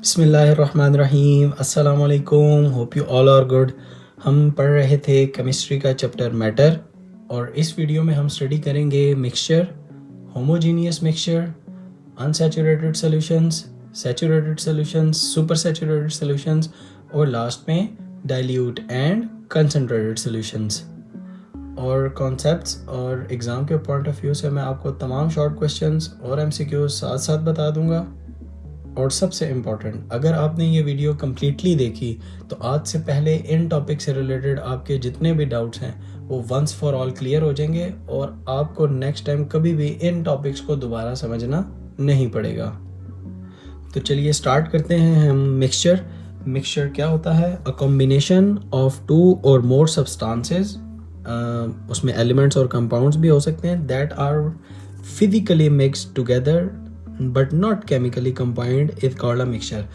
बिस्मिल्लाहिर्रहमानिर्रहीम। अस्सलाम वालेकुम। Hope you all are good. हम पढ़ रहे थे केमिस्ट्री का चैप्टर मैटर और इस वीडियो में हम स्टडी करेंगे mixture, homogeneous mixture, unsaturated solutions, saturated solutions, super saturated solutions और लास्ट में डाइल्यूट एंड कंसनट्रेटेड सॉल्यूशंस। और कॉन्सेप्ट्स और एग्ज़ाम के पॉइंट ऑफ व्यू से मैं आपको तमाम शॉर्ट क्वेश्चंस और एमसीक्यूज साथ साथ बता दूंगा। और सबसे इम्पॉर्टेंट, अगर आपने ये वीडियो कम्प्लीटली देखी तो आज से पहले इन टॉपिक से रिलेटेड आपके जितने भी डाउट्स हैं वो वंस फॉर ऑल क्लियर हो जाएंगे और आपको नेक्स्ट टाइम कभी भी इन टॉपिक्स को दोबारा समझना नहीं पड़ेगा। तो चलिए स्टार्ट करते हैं हम। मिक्सचर क्या होता है? A combination of two or more substances, उसमें एलिमेंट्स और कंपाउंड्स भी हो सकते हैं, that are physically mixed together but not chemically combined is called a mixture.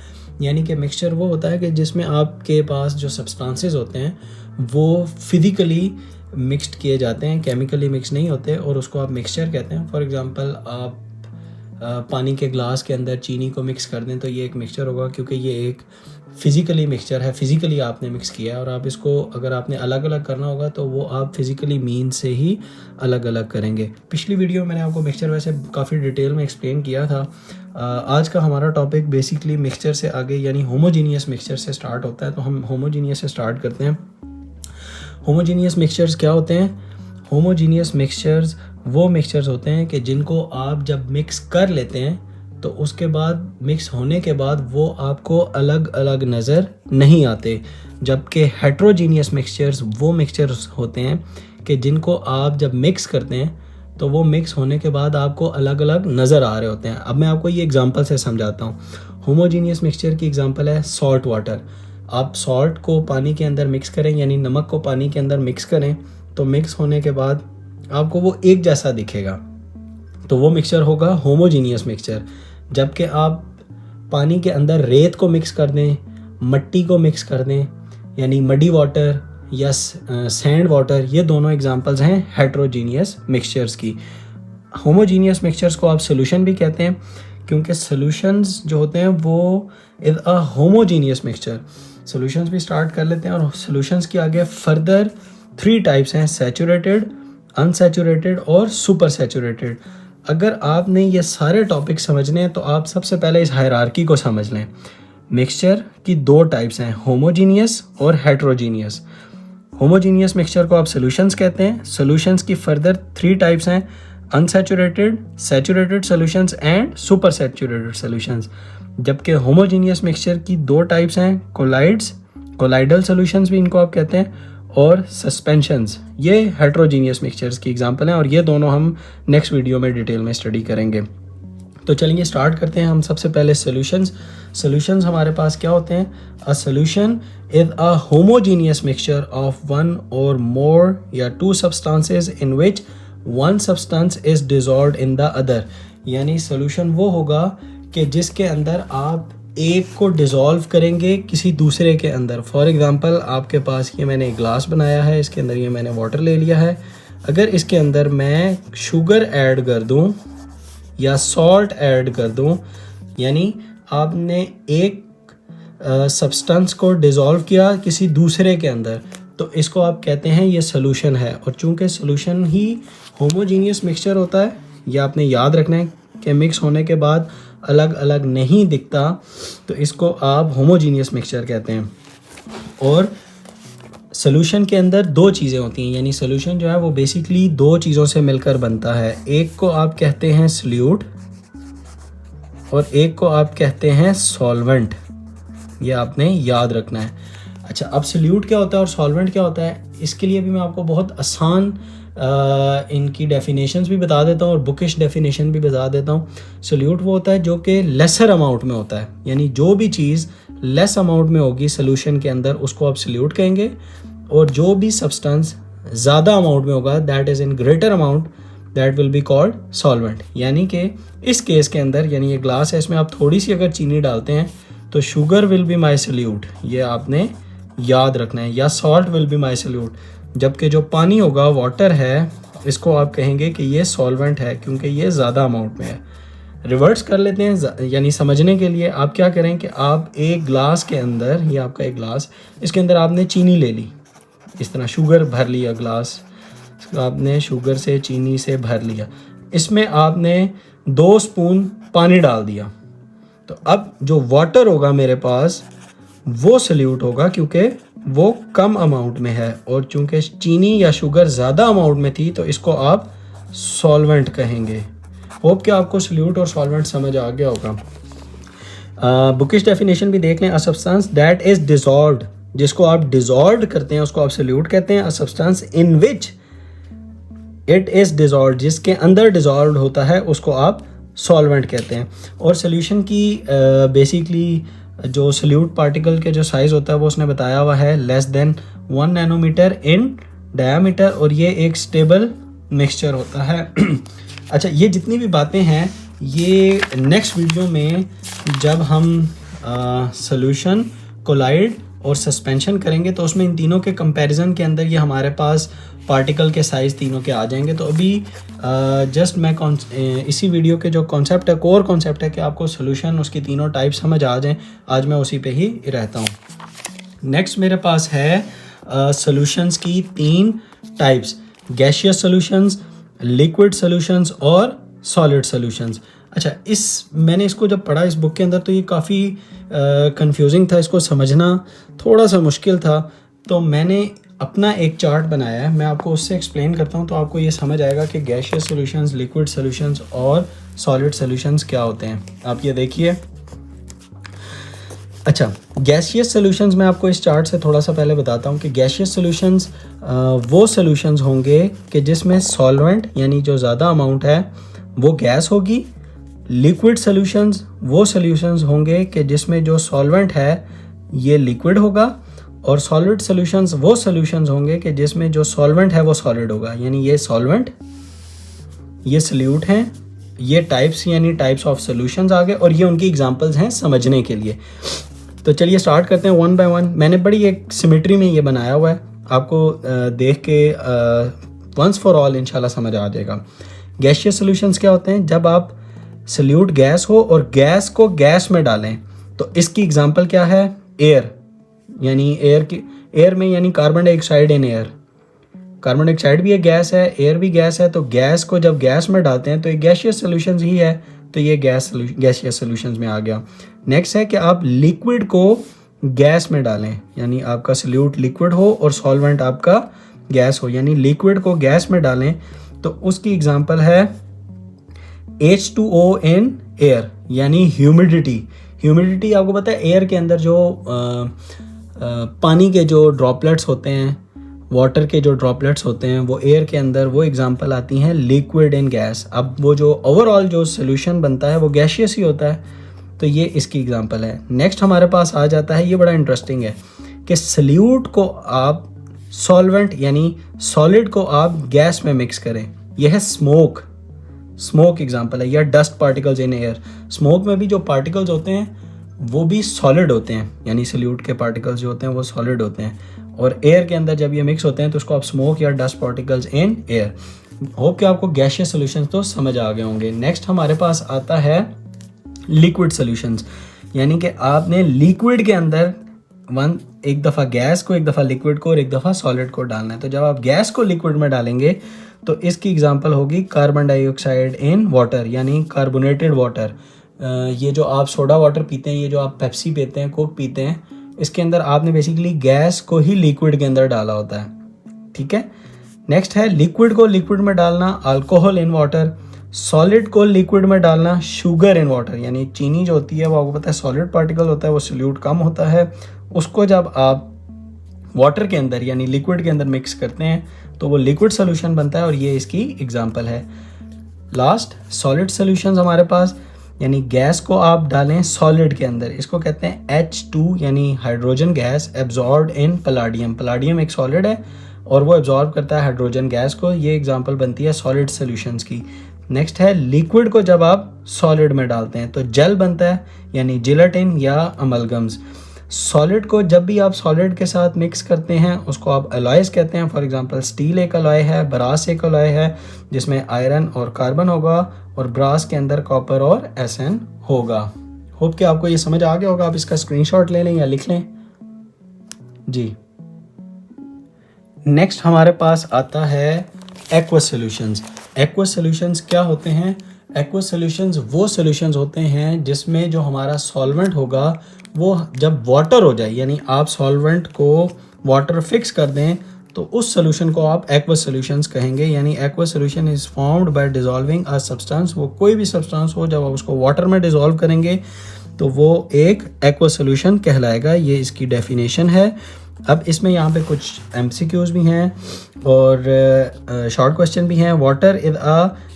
यानी कि मिक्सचर वो होता है कि जिसमें आपके पास जो सब्सटेंसेस होते हैं वो फिजिकली मिक्स्ड किए जाते हैं, केमिकली मिक्स नहीं होते, और उसको आप मिक्सचर कहते हैं। फॉर एग्जांपल, आप पानी के ग्लास के अंदर चीनी को मिक्स कर दें तो ये एक मिक्सचर होगा, क्योंकि ये एक फिज़िकली मिक्सचर है, फिज़िकली आपने मिक्स किया है। और आप इसको अगर आपने अलग अलग करना होगा तो वो आप फिज़िकली मीन से ही अलग अलग करेंगे। पिछली वीडियो में मैंने आपको मिक्सचर वैसे काफ़ी डिटेल में एक्सप्लेन किया था। आज का हमारा टॉपिक बेसिकली मिक्सचर से आगे यानी होमोजीनियस मिक्सचर से स्टार्ट होता है, तो हम होमोजीनियस से स्टार्ट करते हैं। होमोजीनियस मिक्सचर्स क्या होते हैं? होमोजीनियस मिक्सचर्स वो मिक्सचर्स होते हैं कि जिनको आप जब मिक्स कर लेते हैं तो उसके बाद मिक्स होने के बाद वो आपको अलग अलग नज़र नहीं आते। जबकि हेट्रोजीनियस मिक्सचर्स वो मिक्सचर्स होते हैं कि जिनको आप जब मिक्स करते हैं तो वो मिक्स होने के बाद आपको अलग अलग नज़र आ रहे होते हैं। अब मैं आपको ये एग्जांपल से समझाता हूँ। होमोजीनियस मिक्सचर की एग्जांपल है सॉल्ट वाटर। आप सॉल्ट को पानी के अंदर मिक्स करें, यानी नमक को पानी के अंदर मिक्स करें, तो मिक्स होने के बाद आपको वो एक जैसा दिखेगा, तो वो मिक्सचर होगा होमोजीनियस मिक्सचर। जबकि आप पानी के अंदर रेत को मिक्स कर दें, मट्टी को मिक्स कर दें, यानी मडी वाटर या सैंड वाटर, ये दोनों एग्जांपल्स हैं हेट्रोजीनियस मिक्सचर्स की। होमोजीनियस मिक्सचर्स को आप सोल्यूशन भी कहते हैं, क्योंकि सोल्यूशंस जो होते हैं वो is a homogeneous mixture. Solutions भी स्टार्ट कर लेते हैं, और सोल्यूशंस के आगे फर्दर 3 टाइप्स हैं: सैचुरेटेड, अनसैचुरेटेड और सुपर सैचुरेटेड। अगर आपने ये सारे टॉपिक समझने हैं तो आप सबसे पहले इस हायरार्की को समझ लें। मिक्सचर की 2 टाइप्स हैं, होमोजीनियस और हेट्रोजीनियस। होमोजीनियस मिक्सचर को आप सॉल्यूशंस कहते हैं। सॉल्यूशंस की फर्दर 3 टाइप्स हैं: unsaturated, saturated solutions and super saturated solutions. जबकि होमोजीनियस मिक्सचर की 2 टाइप्स हैं, कोलाइड्स, कोलाइडल सॉल्यूशंस भी इनको आप कहते हैं, और सस्पेंशंस। ये हेट्रोजीनियस मिक्सचर्स की एग्जांपल हैं और ये दोनों हम नेक्स्ट वीडियो में डिटेल में स्टडी करेंगे। तो चलिए स्टार्ट करते हैं हम सबसे पहले सॉल्यूशंस हमारे पास क्या होते हैं? A solution is a homogeneous mixture of one और मोर या 2 substances in which one substance is dissolved in the other. यानी सॉल्यूशन वो होगा कि जिसके अंदर आप एक को डिसॉल्व करेंगे किसी दूसरे के अंदर। फॉर एग्जांपल, आपके पास ये मैंने एक ग्लास बनाया है, इसके अंदर ये मैंने वाटर ले लिया है। अगर इसके अंदर मैं शुगर ऐड कर दूं या सॉल्ट ऐड कर दूं, यानी आपने एक सब्सटेंस को डिसॉल्व किया किसी दूसरे के अंदर, तो इसको आप कहते हैं ये सॉल्यूशन है। और चूंकि सॉल्यूशन ही होमोजीनियस मिक्सचर होता है, यह आपने याद रखना है कि मिक्स होने के बाद अलग अलग नहीं दिखता, तो इसको आप होमोजीनियस मिक्सचर कहते हैं। और सॉल्यूशन के अंदर 2 चीज़ें होती हैं, यानी सॉल्यूशन जो है वो बेसिकली 2 चीज़ों से मिलकर बनता है। एक को आप कहते हैं सॉल्यूट और एक को आप कहते हैं सॉल्वेंट। ये आपने याद रखना है। अच्छा, अब सॉल्यूट क्या होता है और सॉल्वेंट क्या होता है, इसके लिए भी मैं आपको बहुत आसान इनकी डेफिनेशंस भी बता देता हूँ और बुकिश डेफिनेशन भी बता देता हूँ। सॉल्यूट वो होता है जो कि लेसर अमाउंट में होता है, यानी जो भी चीज़ लेस अमाउंट में होगी सॉल्यूशन के अंदर उसको आप सॉल्यूट कहेंगे, और जो भी सब्सटेंस ज़्यादा अमाउंट में होगा, that is in greater amount, that will be called solvent. यानी कि इस केस के अंदर, यानी ये ग्लास है, इसमें आप थोड़ी सी अगर चीनी डालते हैं तो sugar will be my solute, ये आपने याद रखना है, या salt will be my solute. जबकि जो पानी होगा, वाटर है, इसको आप कहेंगे कि ये सॉल्वेंट है, क्योंकि ये ज़्यादा अमाउंट में है। रिवर्स कर लेते हैं, यानी समझने के लिए आप क्या करें कि आप एक ग्लास के अंदर, ये आपका एक ग्लास, इसके अंदर आपने चीनी ले ली, इस तरह शुगर भर लिया ग्लास, आपने शुगर से चीनी से भर लिया, इसमें आपने 2 स्पून पानी डाल दिया। तो अब जो वाटर होगा मेरे पास वो सल्यूट होगा क्योंकि वो कम अमाउंट में है, और चूंकि चीनी या शुगर ज़्यादा अमाउंट में थी तो इसको आप सॉल्वेंट कहेंगे। होप कि आपको सल्यूट और सॉल्वेंट समझ आ गया होगा। बुकिश डेफिनेशन भी देख लें। A substance that is dissolved, जिसको आप डिसॉल्व करते हैं उसको आप सल्यूट कहते हैं। A substance in which it is dissolved, जिसके अंदर डिसॉल्व होता है उसको आप सॉल्वेंट कहते हैं। और सोल्यूशन की बेसिकली जो सल्यूट पार्टिकल के जो साइज़ होता है वो उसने बताया हुआ है लेस देन 1 नैनोमीटर इन डायामीटर, और ये एक स्टेबल मिक्सचर होता है। अच्छा, ये जितनी भी बातें हैं ये नेक्स्ट वीडियो में जब हम सॉल्यूशन, कोलाइड और सस्पेंशन करेंगे तो उसमें इन तीनों के कंपैरिजन के अंदर ये हमारे पास पार्टिकल के साइज़ तीनों के आ जाएंगे। तो अभी जस्ट मैं इसी वीडियो के जो कॉन्सेप्ट है, कोर कॉन्सेप्ट है कि आपको सॉल्यूशन, उसकी तीनों टाइप समझ आ जाएं, आज मैं उसी पे ही रहता हूँ। नेक्स्ट मेरे पास है सॉल्यूशंस की 3 types, gaseous solutions, liquid solutions और सॉलिड सॉल्यूशंस। अच्छा, मैंने इसको जब पढ़ा इस बुक के अंदर तो ये काफ़ी कंफ्यूजिंग था, इसको समझना थोड़ा सा मुश्किल था, तो मैंने अपना एक चार्ट बनाया है, मैं आपको उससे एक्सप्लेन करता हूँ तो आपको ये समझ आएगा कि गैशियस सॉल्यूशंस, लिक्विड सॉल्यूशंस और सॉलिड सॉल्यूशंस क्या होते हैं। आप ये देखिए। अच्छा, गैसियस सॉल्यूशंस मैं आपको इस चार्ट से थोड़ा सा पहले बताता हूँ कि गैसियस सॉल्यूशंस वो सॉल्यूशंस होंगे कि जिसमें सॉल्वेंट यानी जो ज़्यादा अमाउंट है वो गैस होगी। लिक्विड सॉल्यूशंस वो सॉल्यूशंस होंगे कि जिसमें जो सॉल्वेंट है ये लिक्विड होगा, और सॉलिड सॉल्यूशंस वो सॉल्यूशंस होंगे कि जिसमें जो सॉल्वेंट है वो सॉलिड होगा, यानी ये सॉल्वेंट, ये सल्यूट हैं। ये टाइप्स यानी टाइप्स ऑफ सॉल्यूशंस आ गए, और ये उनकी एग्जांपल्स हैं समझने के लिए। तो चलिए स्टार्ट करते हैं 1 बाय 1। मैंने बड़ी एक सिमेट्री में ये बनाया हुआ है, आपको देख के वंस फॉर ऑल इंशाल्लाह समझ आ जाएगा। गैसियस सॉल्यूशंस क्या होते हैं? जब आप सल्यूट गैस हो और गैस को गैस में डालें, तो इसकी एग्जांपल क्या है? एयर, यानी एयर में यानी carbon dioxide in air, carbon dioxide भी एक गैस है, एयर भी गैस है, तो गैस को जब गैस में डालते हैं तो ये गैसियस सॉल्यूशंस ही है, तो ये गैसियस सॉल्यूशंस में आ गया। नेक्स्ट है कि आप लिक्विड को गैस में डालें, यानी आपका सल्यूट लिक्विड हो और सॉल्वेंट आपका गैस हो, यानी लिक्विड को गैस में डालें, तो उसकी एग्जांपल है H2O इन एयर, यानी ह्यूमिडिटी। ह्यूमिडिटी आपको पता है एयर के अंदर जो पानी के जो ड्रॉपलेट्स होते हैं, वाटर के जो ड्रॉपलेट्स होते हैं वो एयर के अंदर, वो एग्जांपल आती हैं लिक्विड इन गैस। अब वो जो ओवरऑल जो सोल्यूशन बनता है वो गैशियस ही होता है, तो ये इसकी एग्जांपल है। नेक्स्ट हमारे पास आ जाता है, ये बड़ा इंटरेस्टिंग है कि सल्यूट को आप सॉल्वेंट यानी सॉलिड को आप गैस में मिक्स करें, यह है स्मोक। स्मोक एग्जांपल है, या dust particles in air. Smoke में भी जो पार्टिकल्स होते हैं वो भी सॉलिड होते हैं, यानी सल्यूट के पार्टिकल्स जो होते हैं वो सॉलिड होते हैं, और एयर के अंदर जब ये मिक्स होते हैं तो उसको आप स्मोक या dust particles in air. Hope कि आपको गैसियस सॉल्यूशंस तो समझ आ गए होंगे। नेक्स्ट हमारे पास आता है लिक्विड सॉल्यूशंस, यानी कि आपने लिक्विड के अंदर एक दफ़ा गैस को, एक दफ़ा लिक्विड को और एक दफ़ा सॉलिड को डालना है। तो जब आप गैस को लिक्विड में डालेंगे तो इसकी एग्जांपल होगी कार्बन डाइऑक्साइड इन वाटर, यानी कार्बोनेटेड वाटर। ये जो आप सोडा वाटर पीते हैं, ये जो आप पेप्सी पीते हैं, कोक पीते हैं, इसके अंदर आपने बेसिकली गैस को ही लिक्विड के अंदर डाला होता है, ठीक है। नेक्स्ट है लिक्विड को लिक्विड में डालना, अल्कोहल इन वाटर। सॉलिड को लिक्विड में डालना, शुगर इन वाटर, यानी चीनी जो होती है वो आपको पता है सॉलिड पार्टिकल होता है, वो सॉल्यूट कम होता है, उसको जब आप वाटर के अंदर यानी लिक्विड के अंदर मिक्स करते हैं तो वो लिक्विड सोल्यूशन बनता है, और ये इसकी एग्जांपल है। लास्ट सॉलिड सॉल्यूशंस हमारे पास, यानी गैस को आप डालें सॉलिड के अंदर, इसको कहते हैं H2 यानी हाइड्रोजन गैस एब्जॉर्ब्ड इन पलाडियम। पलाडियम एक सॉलिड है और वो एब्जॉर्ब करता है हाइड्रोजन गैस को, ये एग्जांपल बनती है सॉलिड सॉल्यूशंस की। नेक्स्ट है लिक्विड को जब आप सॉलिड में डालते हैं तो जेल बनता है, यानी जिलेटिन या अमलगम्स। सॉलिड को जब भी आप सॉलिड के साथ मिक्स करते हैं उसको आप अलॉयज कहते हैं। फॉर एग्जांपल स्टील एक अलॉय है, ब्रास एक अलॉय है जिसमें आयरन और कार्बन होगा, और ब्रास के अंदर कॉपर और SN होगा। होप कि आपको ये समझ आ गया होगा। आप इसका स्क्रीनशॉट ले लें या लिख लें जी। नेक्स्ट हमारे पास आता है एक्वस सॉल्यूशंस। एक्वस सॉल्यूशंस क्या होते हैं? एक्वस सॉल्यूशंस वो सॉल्यूशंस होते हैं जिसमें जो हमारा सॉल्वेंट होगा वो जब वाटर हो जाए, यानी आप सॉल्वेंट को वाटर फिक्स कर दें तो उस सॉल्यूशन को आप एक्वस सॉल्यूशंस कहेंगे। यानी aqueous solution is formed by dissolving a substance. वो कोई भी सब्सटेंस हो, जब आप उसको वाटर में डिसॉल्व करेंगे तो वो एक एक्वस सॉल्यूशन कहलाएगा। ये इसकी डेफिनेशन है। अब इसमें यहाँ पे कुछ MCQs भी हैं और शॉर्ट क्वेश्चन भी हैं। Water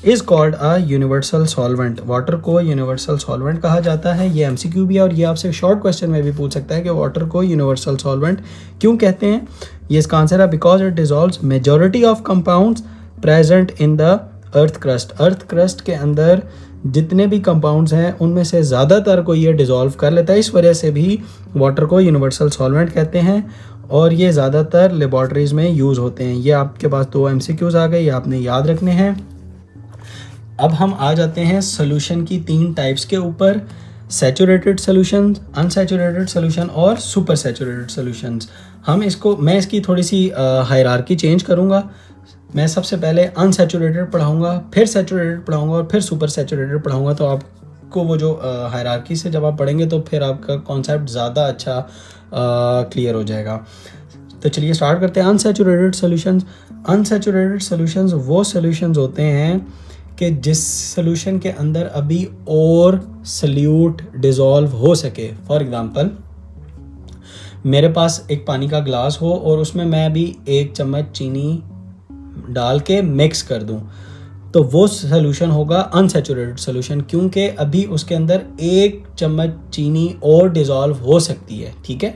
is called a universal solvent. Water को यूनिवर्सल सॉल्वेंट कहा जाता है। ये MCQ भी है और ये आपसे शॉर्ट क्वेश्चन में भी पूछ सकता है कि वाटर को यूनिवर्सल सॉल्वेंट क्यों कहते हैं। ये इसका आंसर है because it dissolves majority of compounds present in the earth crust. Earth crust के अंदर जितने भी कंपाउंड्स हैं उनमें से ज़्यादातर को ये डिसॉल्व कर लेता है। इस वजह से भी वाटर को यूनिवर्सल सॉल्वेंट कहते हैं और ये ज़्यादातर लेबॉर्ट्रीज में यूज़ होते हैं। ये आपके पास 2 MCQs आ गए, ये आपने याद रखने हैं। अब हम आ जाते हैं सोल्यूशन की 3 टाइप्स के ऊपर, सैचुरेटेड सॉल्यूशन, अनसैचुरेटेड सॉल्यूशन और सुपर सैचुरेटेड सॉल्यूशंस। मैं इसकी थोड़ी सी हायरार्की चेंज करूँगा। मैं सबसे पहले अनसैचुरेटेड पढ़ाऊँगा, फिर सैचुरेटेड पढ़ाऊँगा और फिर सुपर सैचुरेटेड पढ़ाऊँगा। तो आपको वो जो हायरार्की से जब आप पढ़ेंगे तो फिर आपका कॉन्सेप्ट ज़्यादा अच्छा क्लियर हो जाएगा। तो चलिए स्टार्ट करते हैं। Unsaturated solutions. अनसैचुरेटेड सॉल्यूशंस वो सॉल्यूशंस होते हैं कि जिस सॉल्यूशन के अंदर अभी और सॉल्यूट डिसॉल्व हो सके। फॉर एग्जांपल मेरे पास एक पानी का ग्लास हो और उसमें मैं अभी 1 चम्मच चीनी डाल के मिक्स कर दूं, तो वो सॉल्यूशन होगा अनसैचुरेटेड सॉल्यूशन, क्योंकि अभी उसके अंदर 1 चम्मच चीनी और डिसॉल्व हो सकती है। ठीक है,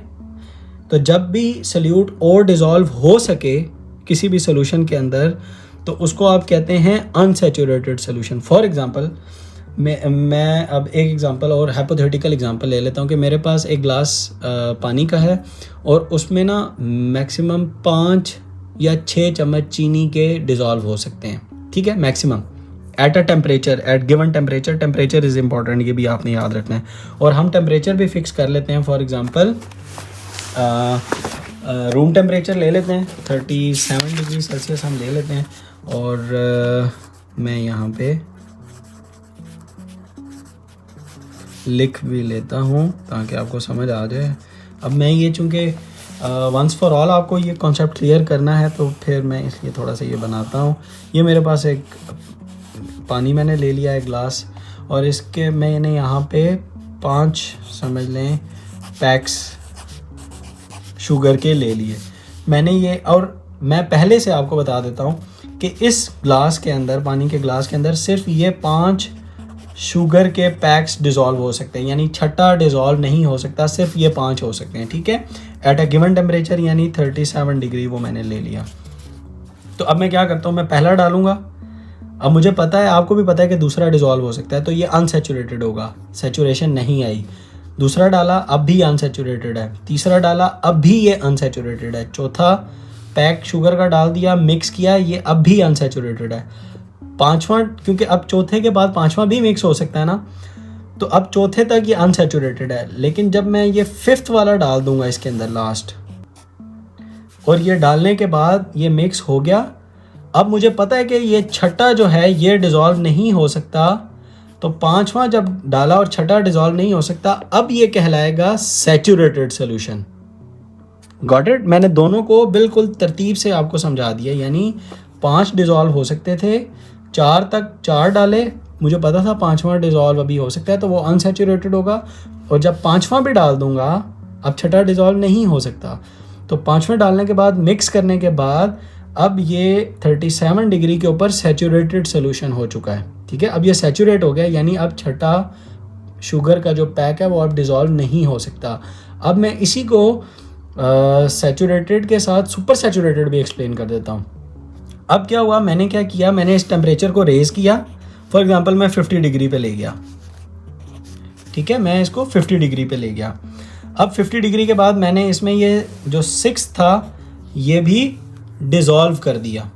तो जब भी सॉल्यूट और डिसॉल्व हो सके किसी भी सॉल्यूशन के अंदर तो उसको आप कहते हैं अनसैचुरेटेड सॉल्यूशन। फॉर एग्जांपल मैं अब एक एग्जांपल और हाइपोथेटिकल एग्जांपल ले लेता हूँ कि मेरे पास एक ग्लास पानी का है और उसमें ना मैक्सिमम 5 या 6 चम्मच चीनी के डिसॉल्व हो सकते हैं। ठीक है, maximum at a temperature, at given temperature. Temperature is important, ये भी आपने याद रखना है। और हम टेम्परेचर भी फिक्स कर लेते हैं। फॉर एग्जांपल रूम टेम्परेचर ले लेते हैं, 37 डिग्री सेल्सियस हम ले लेते हैं। और मैं यहाँ पे लिख भी लेता हूँ ताकि आपको समझ आ जाए। अब मैं ये चूँकि वंस फॉर ऑल आपको ये कॉन्सेप्ट क्लियर करना है तो फिर मैं इसलिए थोड़ा सा ये बनाता हूँ। ये मेरे पास एक पानी मैंने ले लिया है ग्लास, और इसके मैंने यहाँ पे 5 समझ लें पैक्स शुगर के ले लिए मैंने ये। और मैं पहले से आपको बता देता हूँ कि इस ग्लास के अंदर, पानी के ग्लास के अंदर सिर्फ ये 5 शुगर के पैक्स डिसॉल्व हो सकते हैं, यानी छठा डिसॉल्व नहीं हो सकता, सिर्फ ये 5 हो सकते हैं। ठीक है, एट अ गिवन टेम्परेचर यानी 37 डिग्री वो मैंने ले लिया। तो अब मैं क्या करता हूँ, मैं पहला डालूंगा। अब मुझे पता है, आपको भी पता है कि दूसरा डिसॉल्व हो सकता है, तो ये अनसैचुरेटेड होगा, सैचुरेशन नहीं आई। दूसरा डाला, अब भी अनसैचुरेटेड है। तीसरा डाला, अब भी ये अनसैचुरेटेड है। चौथा पैक शुगर का डाल दिया, मिक्स किया, ये अब भी अनसैचुरेटेड है। पांचवा, क्योंकि अब चौथे के बाद पांचवा भी मिक्स हो सकता है ना, तो अब चौथे तक ये अनसैचुरेटेड है। लेकिन जब मैं ये 5th वाला डाल दूंगा इसके अंदर लास्ट, और ये डालने के बाद ये मिक्स हो गया, अब मुझे पता है कि ये छठा जो है ये डिसॉल्व नहीं हो सकता, तो 5वां जब डाला और छठा डिसॉल्व नहीं हो सकता, अब ये कहलाएगा सैचुरेटेड सॉल्यूशन। Got it? मैंने दोनों को बिल्कुल तरतीब से आपको समझा दिया। यानी 5 डिसॉल्व हो सकते थे, 4 डाले, मुझे पता था 5वां डिसॉल्व अभी हो सकता है, तो वो अनसैचुरेटेड होगा। और जब 5वां भी डाल दूंगा, अब छठा डिसॉल्व नहीं हो सकता, तो 5वां डालने के बाद मिक्स करने के बाद अब ये 37 डिग्री के ऊपर सैचुरेटेड सॉल्यूशन हो चुका है। ठीक है, अब ये सैचुरेट हो गया, यानी अब छठा शुगर का जो पैक है वो अब डिसॉल्व नहीं हो सकता। अब मैं इसी को सैचुरेटेड के साथ सुपर सैचुरेटेड भी एक्सप्लेन कर देता हूँ। अब क्या हुआ, मैंने क्या किया, मैंने इस टेम्परेचर को रेज़ किया। फॉर एग्जांपल मैं 50 डिग्री पे ले गया। ठीक है, मैं इसको 50 डिग्री पे ले गया। अब 50 डिग्री के बाद मैंने इसमें ये जो 6 था ये भी डिज़ोल्व कर दिया,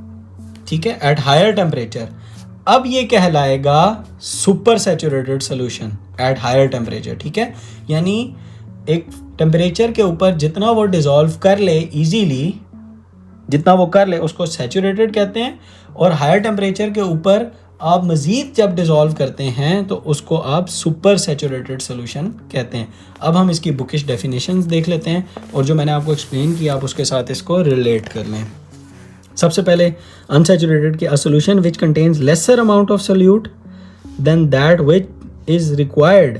ठीक है, एट हायर टेम्परेचर। अब ये कहलाएगा super saturated solution at higher temperature, ठीक है। यानी एक टेम्परेचर के ऊपर जितना वो डिज़ोल्व कर ले इजीली, जितना वो कर ले उसको सैचुरेटेड कहते हैं, और हायर टेम्परेचर के ऊपर आप मज़ीद जब डिज़ोल्व करते हैं तो उसको आप सुपर सैचुरेटेड सोल्यूशन कहते हैं। अब हम इसकी बुकिश डेफिनेशंस देख लेते हैं और जो मैंने आपको एक्सप्लेन किया आप उसके साथ इसको रिलेट कर लें। सबसे पहले अनसैचुरेटेड की a solution which contains lesser amount of solute than that which is required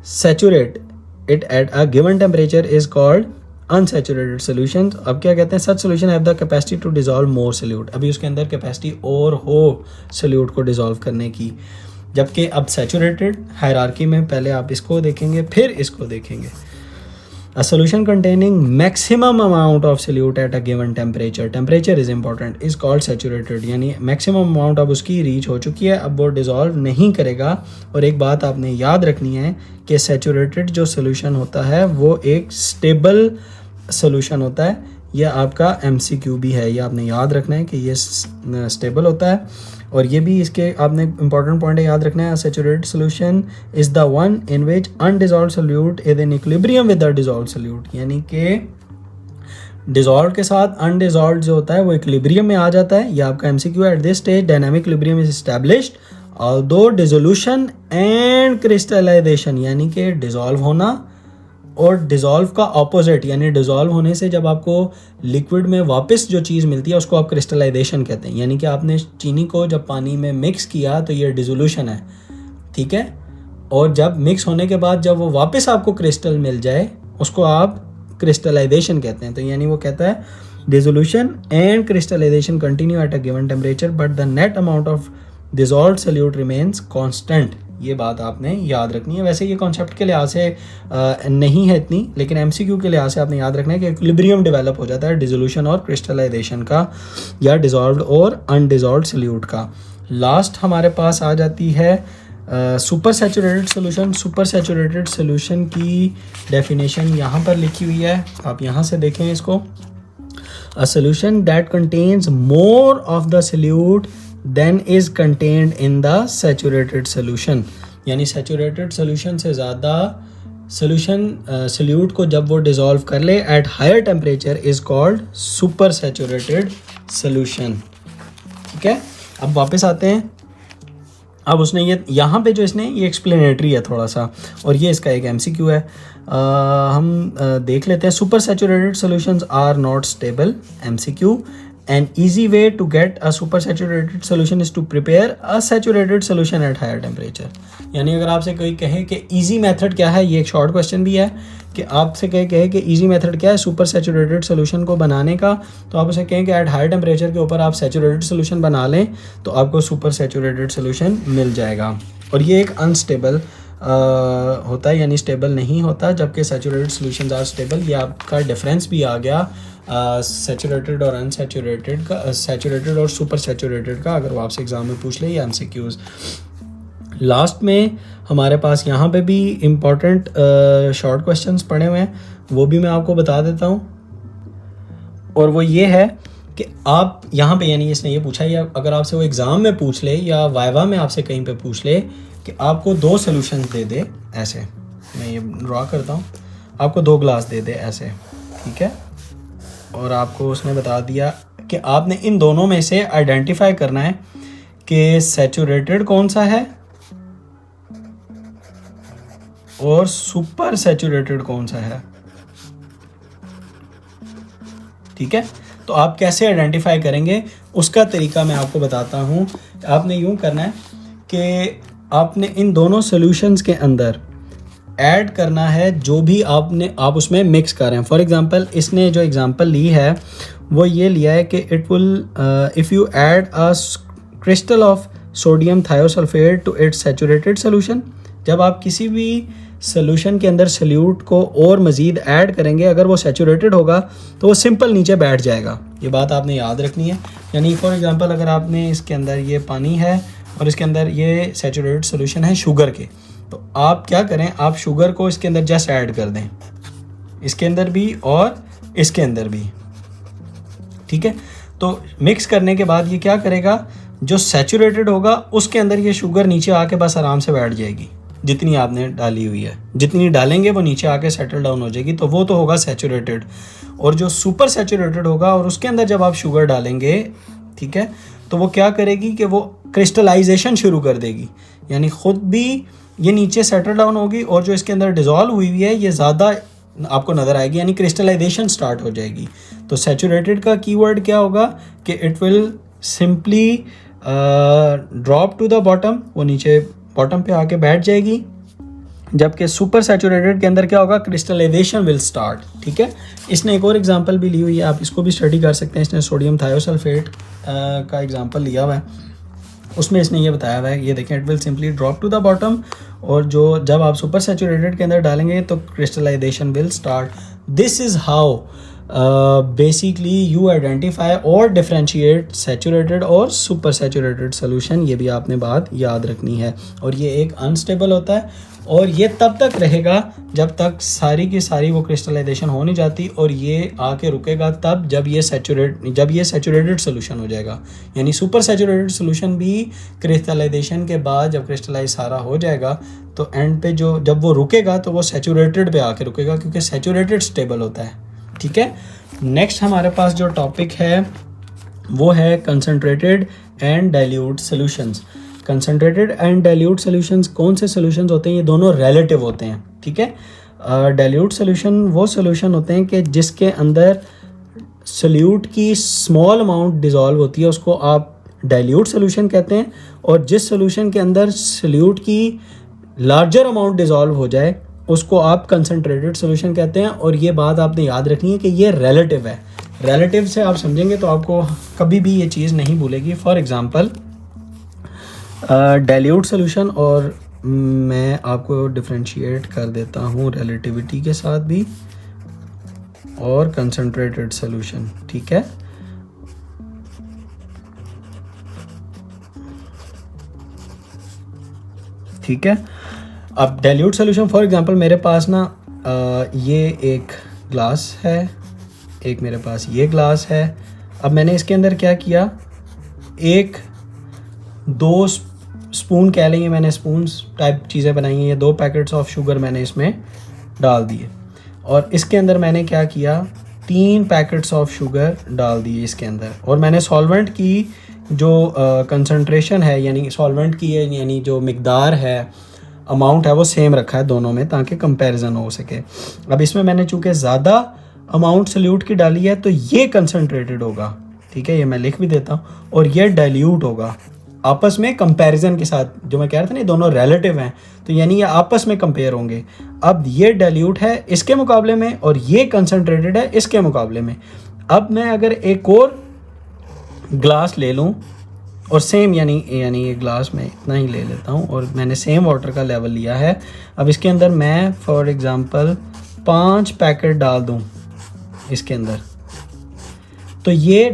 saturate it at a given temperature is called unsaturated solution. अब क्या कहते हैं, such solution have the capacity to dissolve more solute. अभी उसके अंदर capacity और हो solute को डिजोल्व करने की, जबकि अब सैचुरेटेड हायरार्की में पहले आप इसको देखेंगे फिर इसको देखेंगे। A solution containing maximum amount of solute at a given temperature is important, is called saturated। यानी maximum amount अब उसकी रीच हो चुकी है, अब वो डिज़ोल्व नहीं करेगा। और एक बात आपने याद रखनी है कि सैचुरेटेड जो सोल्यूशन होता है वो एक स्टेबल सोल्यूशन होता है। यह आपका MCQ भी है, ये आपने याद रखना है कि ये स्टेबल होता है। और ये भी इसके आपने इंपॉर्टेंट पॉइंट याद रखना है, saturated solution is the one in which undissolved solute is in equilibrium with the dissolved solute. यानी कि डिजॉल्व के साथ अनडिजॉल्व्ड जो होता है वो इक्विलिब्रियम में आ जाता है। ये आपका MCQ है। At this stage dynamic equilibrium is established although dissolution and crystallization, यानी कि डिजॉल्व होना और डिज़ोल्व का ऑपोजिट, यानी डिज़ोल्व होने से जब आपको लिक्विड में वापस जो चीज़ मिलती है उसको आप क्रिस्टलाइजेशन कहते हैं। यानी कि आपने चीनी को जब पानी में मिक्स किया तो ये डिसोल्यूशन है, ठीक है। और जब मिक्स होने के बाद जब वो वापस आपको क्रिस्टल मिल जाए उसको आप क्रिस्टलाइजेशन कहते हैं। तो यानी वो कहता है dissolution and crystallization continue at a given temperature but the net amount of dissolved solute remains constant. ये बात आपने याद रखनी है। वैसे ये कॉन्सेप्ट के लिहाज से नहीं है इतनी, लेकिन MCQ के लिहाज से आपने याद रखना है कि इक्विलिब्रियम डेवलप हो जाता है डिसोल्यूशन और क्रिस्टलाइजेशन का, या डिजॉल्व्ड और अनडिजॉल्व्ड सोल्यूट का। लास्ट हमारे पास आ जाती है super saturated solution. Super saturated solution की डेफिनेशन यहाँ पर लिखी हुई है, आप यहाँ से देखें इसको। A solution that contains more of the solute than is contained in the saturated solution. यानी सैचुरेटेड सोल्यूशन से ज़्यादा सोल्यूट को जब वो डिज़ोल्व कर ले at higher temperature is called super saturated solution, ठीक है। अब वापस आते हैं। अब उसने ये यहाँ पे जो इसने ये एक्सप्लेनेटरी है थोड़ा सा, और ये इसका एक MCQ है। हम देख लेते हैं। Super saturated solutions are not stable. MCQ An easy way to get a supersaturated solution is to prepare a saturated solution at higher temperature। यानी अगर आपसे कोई कहे कि easy method क्या है, ये एक शॉर्ट क्वेश्चन भी है कि आपसे कहे कि easy method क्या है सुपर सैचुरेटेड सोल्यूशन को बनाने का, तो आप उसे कहें कि एट हायर टेम्परेचर के ऊपर आप सैचुरेटेड सोल्यूशन बना लें तो आपको सुपर सैचुरेटेड सोल्यूशन मिल जाएगा। और ये एक अनस्टेबल होता है, यानी स्टेबल नहीं होता, जबकि सैचुरेटेड सोल्यूशंस आर स्टेबल। ये आपका डिफरेंस भी आ गया सैचुरेटेड और अनसैचुरेटेड का, सैचुरेटेड और सुपर सैचुरेटेड का, अगर वो आपसे एग्जाम में पूछ ले, ये MCQs। लास्ट में हमारे पास यहाँ पे भी इम्पॉर्टेंट शॉर्ट क्वेश्चंस पड़े हुए हैं, वो भी मैं आपको बता देता हूँ। और वो ये है कि आप यहाँ पे, यानी इसने ये पूछा, या अगर आपसे वो एग्ज़ाम में पूछ ले या वाइवा में आपसे कहीं पे पूछ ले कि आपको 2 सोल्यूशंस दे दे, ऐसे मैं ये ड्रॉ करता हूँ, आपको 2 ग्लास दे दे ऐसे, ठीक है, और आपको उसने बता दिया कि आपने इन दोनों में से आइडेंटिफाई करना है कि सैचुरेटेड कौन सा है और सुपर सैचुरेटेड कौन सा है, ठीक है। तो आप कैसे आइडेंटिफाई करेंगे उसका तरीका मैं आपको बताता हूँ। आपने यूँ करना है कि आपने इन दोनों सॉल्यूशंस के अंदर ऐड करना है जो भी आप उसमें मिक्स कर रहे हैं। फॉर एग्जांपल इसने जो एग्जांपल ली है वो ये लिया है कि it will if you add a crystal of sodium thiosulphate to its saturated solution. जब आप किसी भी सोल्यूशन के अंदर सोल्यूट को और मज़ीद ऐड करेंगे, अगर वो सैचुरेटेड होगा तो वो सिंपल नीचे बैठ जाएगा। ये बात आपने याद रखनी है। यानी फॉर एग्जांपल अगर आपने इसके अंदर ये पानी है और इसके अंदर ये सैचुरेटेड सोल्यूशन है शुगर के, तो आप क्या करें, आप शुगर को इसके अंदर जस्ट ऐड कर दें, इसके अंदर भी और इसके अंदर भी, ठीक है। तो मिक्स करने के बाद ये क्या करेगा, जो सैचुरेटेड होगा उसके अंदर ये शुगर नीचे आके बस आराम से बैठ जाएगी, जितनी आपने डाली हुई है, जितनी डालेंगे वो नीचे आके सेटल डाउन हो जाएगी, तो वो तो होगा सैचुरेटेड। और जो सुपर सैचुरेटेड होगा और उसके अंदर जब आप शुगर डालेंगे, ठीक है, तो वो क्या करेगी कि वो क्रिस्टलाइजेशन शुरू कर देगी, यानी ख़ुद भी ये नीचे सेटल डाउन होगी और जो इसके अंदर डिज़ोल्व हुई हुई है ये ज़्यादा आपको नज़र आएगी, यानी क्रिस्टलाइजेशन स्टार्ट हो जाएगी। तो सैचुरेटेड का कीवर्ड क्या होगा कि it will simply drop to the bottom, वो नीचे बॉटम पे आके बैठ जाएगी। जबकि सुपर सैचुरेटेड के अंदर क्या होगा, क्रिस्टलाइजेशन विल स्टार्ट, ठीक है। इसने एक और एग्जांपल भी ली हुई है, आप इसको भी स्टडी कर सकते हैं। इसने सोडियम थायोसल्फेट का एग्जांपल लिया हुआ है, उसमें इसने ये बताया हुआ है, ये देखें, it will simply drop to the bottom, और जो जब आप सुपर सैचुरेटेड के अंदर डालेंगे तो crystallization will start. This is how basically you identify और डिफ्रेंशिएट सैचुरेटेड और सुपर सैचुरेटेड सोल्यूशन। ये भी आपने बात याद रखनी है। और ये एक अनस्टेबल होता है और ये तब तक रहेगा जब तक सारी की सारी वो क्रिस्टलाइजेशन हो नहीं जाती, और ये आके रुकेगा तब जब ये सैचुरेटेड सोल्यूशन हो जाएगा। यानी सुपर सैचुरेटेड सोल्यूशन भी क्रिस्टलाइजेशन के बाद जब क्रिस्टलाइज सारा हो जाएगा तो एंड पे जब वो रुकेगा तो वो सैचुरेटेड पे आके रुकेगा, क्योंकि सैचुरेटेड स्टेबल होता है, ठीक है। नेक्स्ट हमारे पास जो टॉपिक है वो है concentrated and dilute solutions. Concentrated and dilute solutions कौन से सॉल्यूशंस होते हैं, ये दोनों रिलेटिव होते हैं, ठीक है। डाइल्यूट सॉल्यूशन वो सॉल्यूशन होते हैं कि जिसके अंदर सोल्यूट की स्मॉल अमाउंट डिज़ोल्व होती है, उसको आप डाइल्यूट सॉल्यूशन कहते हैं। और जिस सॉल्यूशन के अंदर सोल्यूट की लार्जर अमाउंट डिज़ोल्व हो जाए उसको आप कंसनट्रेटेड सॉल्यूशन कहते हैं। और ये बात आपने याद रखनी है कि ये रिलेटिव है। रिलेटिव से आप समझेंगे तो आपको कभी भी ये चीज़ नहीं भूलेगी। फॉर एग्जांपल डाइल्यूट सॉल्यूशन, और मैं आपको डिफरेंशिएट कर देता हूँ रिलेटिविटी के साथ भी, और कंसनट्रेटेड सॉल्यूशन, ठीक है। ठीक है, अब डाइल्यूट सॉल्यूशन फॉर एग्जांपल मेरे पास ना ये एक ग्लास है, एक मेरे पास ये ग्लास है। अब मैंने इसके अंदर क्या किया, एक दो स्पून कह लेंगे, मैंने स्पून्स टाइप चीज़ें बनाई हैं, ये 2 पैकेट्स ऑफ शुगर मैंने इसमें डाल दिए। और इसके अंदर मैंने क्या किया, 3 पैकेट्स ऑफ शुगर डाल दिए इसके अंदर। और मैंने सॉल्वेंट की जो कंसंट्रेशन है, यानी सॉल्वेंट की यानी जो मिकदार है, अमाउंट है, वो सेम रखा है दोनों में ताकि कंपैरिजन हो सके। अब इसमें मैंने चूँकि ज़्यादा अमाउंट सोल्यूट की डाली है तो ये कंसनट्रेटेड होगा, ठीक है, ये मैं लिख भी देता हूँ। और ये डाइल्यूट होगा आपस में कंपैरिजन के साथ, जो मैं कह रहा था ना दोनों रिलेटिव हैं, तो यानी ये आपस में कंपेयर होंगे। अब ये डाइल्यूट है इसके मुकाबले में और ये कंसनट्रेटेड है इसके मुकाबले में। अब मैं अगर एक और ग्लास ले लूँ और सेम यानी ये ग्लास में इतना ही ले लेता हूँ और मैंने सेम वाटर का लेवल लिया है। अब इसके अंदर मैं फॉर एग्ज़ाम्पल 5 पैकेट डाल दूँ इसके अंदर, तो ये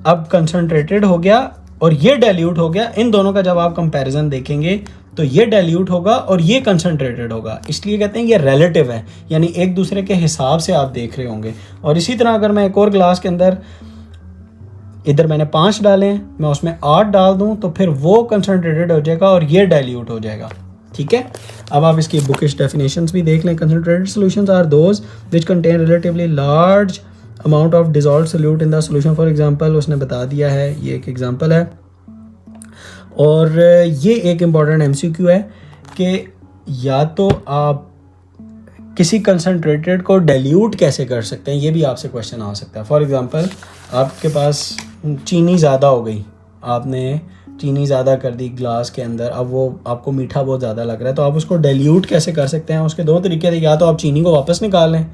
अब कंसनट्रेटेड हो गया और ये डाइल्यूट हो गया। इन दोनों का जब आप कंपैरिजन देखेंगे तो ये डाइल्यूट होगा और ये कंसनट्रेटेड होगा, इसलिए कहते हैं ये रिलेटिव है, यानी एक दूसरे के हिसाब से आप देख रहे होंगे। और इसी तरह अगर मैं एक और ग्लास के अंदर, इधर मैंने 5 डाले हैं, मैं उसमें 8 डाल दूं तो फिर वो कंसनट्रेटेड हो जाएगा और ये डाइल्यूट हो जाएगा, ठीक है। अब आप इसकी बुकिश डेफिनेशंस भी देख लें। Concentrated solutions are those which contain relatively large amount of dissolved solute in the solution. For example उसने बता दिया है, ये एक एग्जांपल है। और ये एक इम्पॉर्टेंट एमसीक्यू है कि या तो आप किसी कंसनट्रेटेड को डाइल्यूट कैसे कर सकते हैं, ये भी आपसे क्वेश्चन आ सकता है। फॉर एग्जांपल आपके पास चीनी ज़्यादा हो गई, आपने चीनी ज़्यादा कर दी ग्लास के अंदर, अब वो आपको मीठा बहुत ज़्यादा लग रहा है, तो आप उसको डाइल्यूट कैसे कर सकते हैं। उसके 2 तरीके थे, या तो आप चीनी को वापस निकाल लें,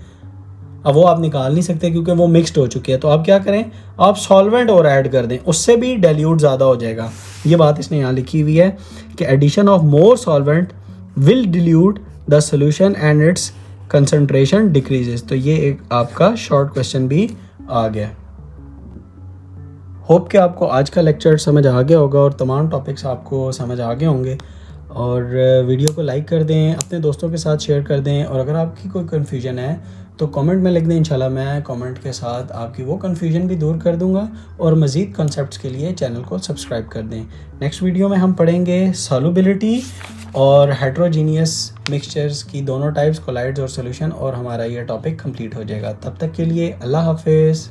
अब वो आप निकाल नहीं सकते क्योंकि वो मिक्सड हो चुकी है, तो आप क्या करें, आप सॉल्वेंट और ऐड कर दें, उससे भी डाइल्यूट ज़्यादा हो जाएगा। ये बात इसने यहाँ लिखी हुई है कि addition of more solvent will dilute the solution and its concentration decreases. तो ये एक आपका शॉर्ट क्वेश्चन भी आ गया। होप कि आपको आज का लेक्चर समझ आ गया होगा और तमाम टॉपिक्स आपको समझ आ गए होंगे। और वीडियो को लाइक कर दें, अपने दोस्तों के साथ शेयर कर दें। और अगर आपकी कोई कन्फ्यूजन है तो कमेंट में लिख दें, इंशाल्लाह मैं कमेंट के साथ आपकी वो कन्फ्यूजन भी दूर कर दूंगा। और मज़ीद कॉन्सेप्ट्स के लिए चैनल को सब्सक्राइब कर दें। नेक्स्ट वीडियो में हम पढ़ेंगे सॉल्युबिलिटी और हेट्रोजीनियस मिक्सचर्स की दोनों टाइप्स, कोलाइड्स और सोल्यूशन, और हमारा ये टॉपिक कंप्लीट हो जाएगा। तब तक के लिए अल्लाह हाफिज़।